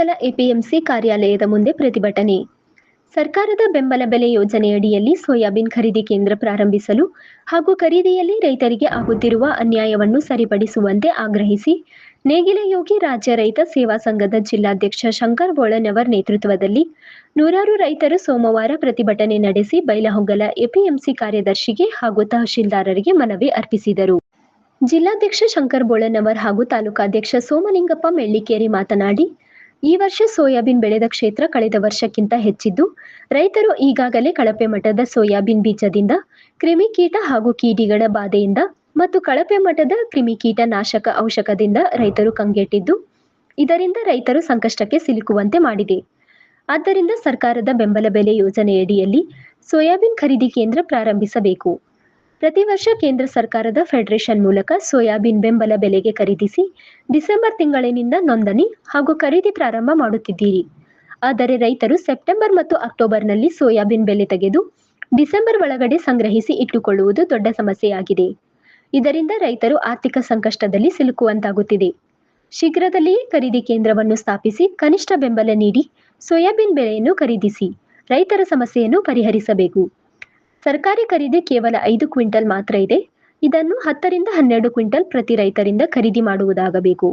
Bailhongal APMC ಕಾರ್ಯಾಲಯದ ಮುಂದೆ ಪ್ರತಿಭಟನೆ. ಸರ್ಕಾರದ ಬೆಂಬಲ ಬೆಲೆ ಯೋಜನೆಯಡಿಯಲ್ಲಿ ಸೋಯಾಬೀನ್ ಖರೀದಿ ಕೇಂದ್ರ ಪ್ರಾರಂಭಿಸಲು ಹಾಗೂ ಖರೀದಿಯಲ್ಲಿ ರೈತರಿಗೆ ಆಗುತ್ತಿರುವ ಅನ್ಯಾಯವನ್ನು ಸರಿಪಡಿಸುವಂತೆ ಆಗ್ರಹಿಸಿ ನೇಗಿಲ ಯೋಗಿ ರಾಜ್ಯ ರೈತ ಸೇವಾ ಸಂಘದ ಜಿಲ್ಲಾಧ್ಯಕ್ಷ ಶಂಕರ್ ಬೋಳನವರ್ ನೇತೃತ್ವದಲ್ಲಿ ನೂರಾರು ರೈತರು ಸೋಮವಾರ ಪ್ರತಿಭಟನೆ ನಡೆಸಿ ಬೈಲಹೊಂಗಲ ಎಪಿಎಂಸಿ ಕಾರ್ಯದರ್ಶಿಗೆ ಹಾಗೂ ತಹಶೀಲ್ದಾರರಿಗೆ ಮನವಿ ಅರ್ಪಿಸಿದರು. ಜಿಲ್ಲಾಧ್ಯಕ್ಷ ಶಂಕರ್ ಬೋಳನವರ್ ಹಾಗೂ ತಾಲೂಕಾಧ್ಯಕ್ಷ ಸೋಮಲಿಂಗಪ್ಪ ಮೆಳ್ಳಿಕೇರಿ ಮಾತನಾಡಿ, ಈ ವರ್ಷ ಸೋಯಾಬೀನ್ ಬೆಳೆದ ಕ್ಷೇತ್ರ ಕಳೆದ ವರ್ಷಕ್ಕಿಂತ ಹೆಚ್ಚಿದ್ದು, ರೈತರು ಈಗಾಗಲೇ ಕಳಪೆ ಮಟ್ಟದ ಸೋಯಾಬೀನ್ ಬೀಜದಿಂದ ಕ್ರಿಮಿಕೀಟ ಹಾಗೂ ಕೀಡಿಗಳ ಬಾಧೆಯಿಂದ ಮತ್ತು ಕಳಪೆ ಮಟ್ಟದ ಕ್ರಿಮಿಕೀಟ ನಾಶಕ ಔಷಧದಿಂದ ರೈತರು ಕಂಗೆಟ್ಟಿದ್ದು, ಇದರಿಂದ ರೈತರು ಸಂಕಷ್ಟಕ್ಕೆ ಸಿಲುಕುವಂತೆ ಮಾಡಿದೆ. ಆದ್ದರಿಂದ ಸರ್ಕಾರದ ಬೆಂಬಲ ಬೆಲೆ ಯೋಜನೆಯಡಿಯಲ್ಲಿ ಸೋಯಾಬೀನ್ ಖರೀದಿ ಕೇಂದ್ರ ಪ್ರಾರಂಭಿಸಬೇಕು. ಪ್ರತಿ ವರ್ಷ ಕೇಂದ್ರ ಸರ್ಕಾರದ ಫೆಡರೇಷನ್ ಮೂಲಕ ಸೋಯಾಬೀನ್ ಬೆಂಬಲ ಬೆಲೆಗೆ ಖರೀದಿಸಿ ಡಿಸೆಂಬರ್ ತಿಂಗಳಿನಿಂದ ನೋಂದಣಿ ಹಾಗೂ ಖರೀದಿ ಪ್ರಾರಂಭ ಮಾಡುತ್ತಿದ್ದೀರಿ. ಆದರೆ ರೈತರು ಸೆಪ್ಟೆಂಬರ್ ಮತ್ತು ಅಕ್ಟೋಬರ್ನಲ್ಲಿ ಸೋಯಾಬೀನ್ ಬೆಲೆ ತೆಗೆದು ಡಿಸೆಂಬರ್ ಒಳಗಡೆ ಸಂಗ್ರಹಿಸಿ ಇಟ್ಟುಕೊಳ್ಳುವುದು ದೊಡ್ಡ ಸಮಸ್ಯೆಯಾಗಿದೆ. ಇದರಿಂದ ರೈತರು ಆರ್ಥಿಕ ಸಂಕಷ್ಟದಲ್ಲಿ ಸಿಲುಕುವಂತಾಗುತ್ತಿದೆ. ಶೀಘ್ರದಲ್ಲಿಯೇ ಖರೀದಿ ಕೇಂದ್ರವನ್ನು ಸ್ಥಾಪಿಸಿ ಕನಿಷ್ಠ ಬೆಂಬಲ ನೀಡಿ ಸೋಯಾಬೀನ್ ಬೆಳೆಯನ್ನು ಖರೀದಿಸಿ ರೈತರ ಸಮಸ್ಯೆಯನ್ನು ಪರಿಹರಿಸಬೇಕು. ಸರ್ಕಾರಿ ಖರೀದಿ ಕೇವಲ 5 ಕ್ವಿಂಟಲ್ ಮಾತ್ರ ಇದೆ. ಇದನ್ನು 10 ರಿಂದ 12 ಕ್ವಿಂಟಲ್ ಪ್ರತಿ ರೈತರಿಂದ ಖರೀದಿ ಮಾಡುವುದಾಗಬೇಕು.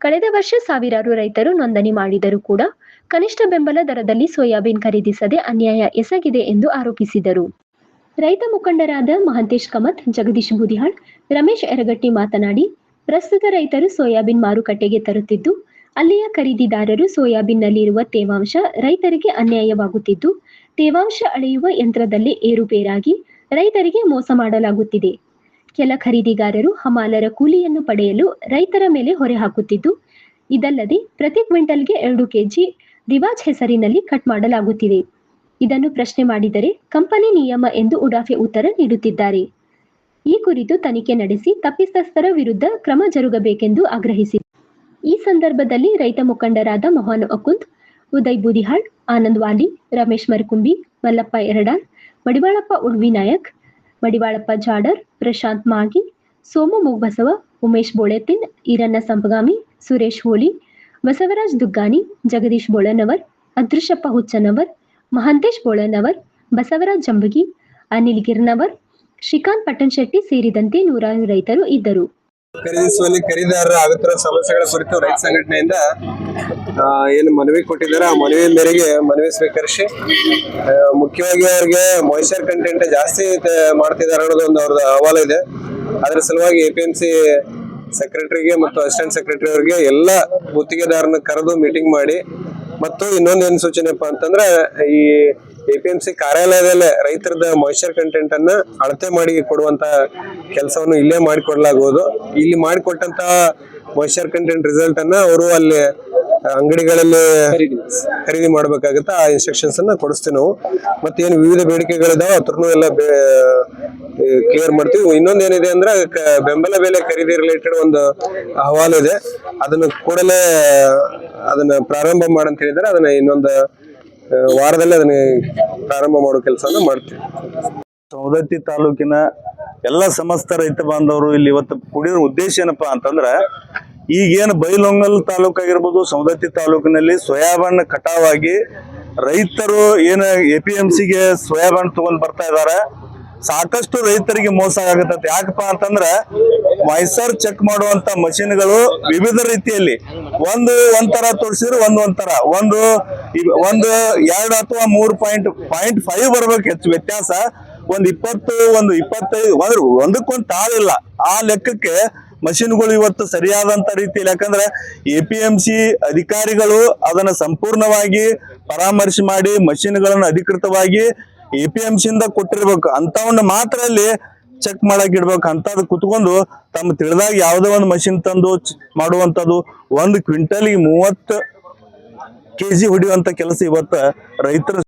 ಕಳೆದ ವರ್ಷ ಸಾವಿರಾರು ರೈತರು ನೋಂದಣಿ ಮಾಡಿದರೂ ಕೂಡ ಕನಿಷ್ಠ ಬೆಂಬಲ ದರದಲ್ಲಿ ಸೋಯಾಬೀನ್ ಖರೀದಿಸದೆ ಅನ್ಯಾಯ ಎಸಗಿದೆ ಎಂದು ಆರೋಪಿಸಿದರು. ರೈತ ಮುಖಂಡರಾದ ಮಹಂತೇಶ್ ಕಮತ್, ಜಗದೀಶ್ ಬೂದಿಹಾಳ್, ರಮೇಶ್ ಎರಗಟ್ಟಿ ಮಾತನಾಡಿ, ಪ್ರಸ್ತುತ ರೈತರು ಸೋಯಾಬೀನ್ ಮಾರುಕಟ್ಟೆಗೆ ತರುತ್ತಿದ್ದು, ಅಲ್ಲಿಯ ಖರೀದಿದಾರರು ಸೋಯಾಬೀನ್ನಲ್ಲಿರುವ ತೇವಾಂಶ ರೈತರಿಗೆ ಅನ್ಯಾಯವಾಗುತ್ತಿದ್ದು, ತೇವಾಂಶ ಅಳೆಯುವ ಯಂತ್ರದಲ್ಲಿ ಏರುಪೇರಾಗಿ ರೈತರಿಗೆ ಮೋಸ ಮಾಡಲಾಗುತ್ತಿದೆ. ಕೆಲ ಖರೀದಿಗಾರರು ಹಮಾಲರ ಕೂಲಿಯನ್ನು ಪಡೆಯಲು ರೈತರ ಮೇಲೆ ಹೊರೆ ಹಾಕುತ್ತಿದ್ದು, ಇದಲ್ಲದೆ ಪ್ರತಿ ಕ್ವಿಂಟಲ್ಗೆ 2 ಕೆಜಿ ರಿವಾಜ್ ಹೆಸರಿನಲ್ಲಿ ಕಟ್ ಮಾಡಲಾಗುತ್ತಿದೆ. ಇದನ್ನು ಪ್ರಶ್ನೆ ಮಾಡಿದರೆ ಕಂಪನಿ ನಿಯಮ ಎಂದು ಉಡಾಫೆ ಉತ್ತರ ನೀಡುತ್ತಿದ್ದಾರೆ. ಈ ಕುರಿತು ತನಿಖೆ ನಡೆಸಿ ತಪ್ಪಿತಸ್ಥರ ವಿರುದ್ಧ ಕ್ರಮ ಜರುಗಬೇಕೆಂದು ಆಗ್ರಹಿಸಿದರು. ಈ ಸಂದರ್ಭದಲ್ಲಿ ರೈತ ಮುಖಂಡರಾದ ಮೊಹನ್ ಅಕುಂದ್, ಉದಯ್ ಬೂದಿಹಾಳ್, ಆನಂದ್ ವಾಲಿ, ರಮೇಶ್ ಮರಕುಂಬಿ, ಮಲ್ಲಪ್ಪ ಎರಡಾಳ್, ಮಡಿವಾಳಪ್ಪ ಉಳ್ವಿನಾಯಕ್, ಮಡಿವಾಳಪ್ಪ ಜಾಡರ್, ಪ್ರಶಾಂತ್ ಮಾಗಿ, ಸೋಮು ಮೂಗ್ಬಸವ, ಉಮೇಶ್ ಬೋಳೆತಿನ್, ಈರಣ್ಣ ಸಂಪಗಾಮಿ, ಸುರೇಶ್ ಹೋಳಿ, ಬಸವರಾಜ್ ದುಗ್ಗಾನಿ, ಜಗದೀಶ್ ಬೋಳನವರ್, ಅದೃಶಪ್ಪ ಹುಚ್ಚನವರ್, ಮಹಂತೇಶ್ ಬೋಳನವರ್, ಬಸವರಾಜ್ ಜಂಬಗಿ, ಅನಿಲ್ ಗಿರ್ನವರ್, ಶ್ರೀಕಾಂತ್ ಪಟ್ಟಣಶೆಟ್ಟಿ ಸೇರಿದಂತೆ ನೂರಾರು ರೈತರು ಇದ್ದರು. ಖರೀದಿಸುವಲ್ಲಿ ಖರೀದಿದಾರರ ಆಗುತ್ತಿರುವ ಸಮಸ್ಯೆಗಳ ಕುರಿತು ರೈತ ಸಂಘಟನೆಯಿಂದ ಏನು ಮನವಿ ಕೊಟ್ಟಿದ್ದಾರೆ, ಆ ಮನವಿ ಮೇರೆಗೆ ಮನವಿ ಸ್ವೀಕರಿಸಿ ಮುಖ್ಯವಾಗಿ ಅವ್ರಿಗೆ ಮಾಯಿಶ್ಚರ್ ಕಂಟೆಂಟ್ ಜಾಸ್ತಿ ಮಾಡ್ತಿದ್ದಾರೆ ಅನ್ನೋದು ಒಂದು ಅವ್ರದ್ದು ಅಹವಾಲು ಇದೆ. ಅದರ ಸಲುವಾಗಿ APMC ಸೆಕ್ರೆಟರಿಗೆ ಮತ್ತು ಅಸಿಸ್ಟೆಂಟ್ ಸೆಕ್ರೆಟರಿ ಅವರಿಗೆ ಎಲ್ಲ ಗುತ್ತಿಗೆದಾರನ ಕರೆದು ಮೀಟಿಂಗ್ ಮಾಡಿ, ಮತ್ತು ಇನ್ನೊಂದು ಏನು ಸೂಚನೆಪ್ಪ ಅಂತಂದ್ರೆ, ಈ APMC ಕಾರ್ಯಾಲಯದಲ್ಲೇ ರೈತರದ ಮಾಯಿಶ್ಚರ್ ಕಂಟೆಂಟ್ ಅನ್ನ ಅಳತೆ ಮಾಡಿ ಕೊಡುವಂತ ಕೆಲಸವನ್ನು ಇಲ್ಲೇ ಮಾಡಿಕೊಡ್ಲಾಗುವುದು. ಇಲ್ಲಿ ಮಾಡಿಕೊಟ್ಟಂತ ಮಾಯಿಶ್ಚರ್ ಕಂಟೆಂಟ್ ರಿಸಲ್ಟ್ ಅನ್ನ ಅವರು ಅಲ್ಲಿ ಅಂಗಡಿಗಳಲ್ಲಿ ಖರೀದಿ ಮಾಡ್ಬೇಕಾಗತ್ತೆ. ಆ ಇನ್ಸ್ಟ್ರಕ್ಷನ್ಸ್ ಅನ್ನ ಕೊಡಿಸ್ತೀವಿ ನಾವು. ಮತ್ತೇನು ವಿವಿಧ ಬೇಡಿಕೆಗಳಿದಾವೆ ಅದ್ರನ್ನು ಎಲ್ಲ ಕ್ಲಿಯರ್ ಮಾಡ್ತೀವಿ. ಇನ್ನೊಂದು ಏನಿದೆ ಅಂದ್ರೆ, ಬೆಂಬಲ ಬೆಲೆ ಖರೀದಿ ರಿಲೇಟೆಡ್ ಒಂದು ಅಹವಾಲು ಇದೆ. ಅದನ್ನ ಕೂಡಲೇ ಅದನ್ನ ಪ್ರಾರಂಭ ಮಾಡಂತ ಹೇಳಿದ್ರೆ ಅದನ್ನ ಇನ್ನೊಂದು ವಾರದಲ್ಲಿ ಅದನ್ನ ಪ್ರಾರಂಭ ಮಾಡೋ ಕೆಲಸನ ಮಾಡ್ತೀವಿ. ಸವದತ್ತಿ ತಾಲೂಕಿನ ಎಲ್ಲ ಸಮಸ್ತ ರೈತ ಬಾಂಧವರು ಇಲ್ಲಿ ಇವತ್ತು ಕೂಡಿರೋ ಉದ್ದೇಶ ಏನಪ್ಪಾ ಅಂತಂದ್ರ, ಈಗೇನು ಬೈಲಹೊಂಗಲ ತಾಲೂಕಾಗಿರ್ಬೋದು, ಸವದತ್ತಿ ತಾಲೂಕಿನಲ್ಲಿ ಸೋಯಾಬೀನ್ ಕಟಾವಾಗಿ ರೈತರು ಏನು APMCಗೆ ಸೋಯಾಬೀನ್ ತಗೊಂಡ್ ಬರ್ತಾ ಇದಾರೆ. ಸಾಕಷ್ಟು ರೈತರಿಗೆ ಮೋಸ ಆಗತ್ತೆ. ಯಾಕಪ್ಪ ಅಂತಂದ್ರ, ಮಾಯಿಶ್ಚರ್ ಚೆಕ್ ಮಾಡುವಂತ ಮಷಿನ್ಗಳು ವಿವಿಧ ರೀತಿಯಲ್ಲಿ ಒಂಥರ ತೋರಿಸಿದ್ರೆ ಒಂಥರ, ಒಂದು 2 ಅಥವಾ 3.5 ಬರ್ಬೇಕು ಹೆಚ್ಚು ವ್ಯತ್ಯಾಸ. ಒಂದು 20, ಒಂದು 25 ಒಂದಕ್ಕೊಂದು ತಾಳಿಲ್ಲ. ಆ ಲೆಕ್ಕಕ್ಕೆ ಮಷಿನ್ಗಳು ಇವತ್ತು ಸರಿಯಾದಂತ ರೀತಿಯಲ್ಲಿ, ಯಾಕಂದ್ರೆ APMC ಅಧಿಕಾರಿಗಳು ಅದನ್ನ ಸಂಪೂರ್ಣವಾಗಿ ಪರಾಮರ್ಶೆ ಮಾಡಿ ಮಷಿನ್ಗಳನ್ನು ಅಧಿಕೃತವಾಗಿ APMC ಇಂದ ಕೊಟ್ಟಿರ್ಬೇಕು. ಅಂತವನ್ನ ಮಾತ್ರ ಅಲ್ಲಿ ಚೆಕ್ ಮಾಡಕ್ ಇಡ್ಬೇಕು. ಅಂತದ್ ಕುತ್ಕೊಂಡು ತಮ್ಮ ತಿಳಿದಾಗ ಯಾವುದೋ ಒಂದು ಮಷಿನ್ ತಂದು ಮಾಡುವಂತದ್ದು 1 ಕ್ವಿಂಟಲ್ಗೆ 30 ಕೆಜಿ ಹೊಡಿಯುವಂತ ಕೆಲಸ ಇವತ್ತ ರೈತರು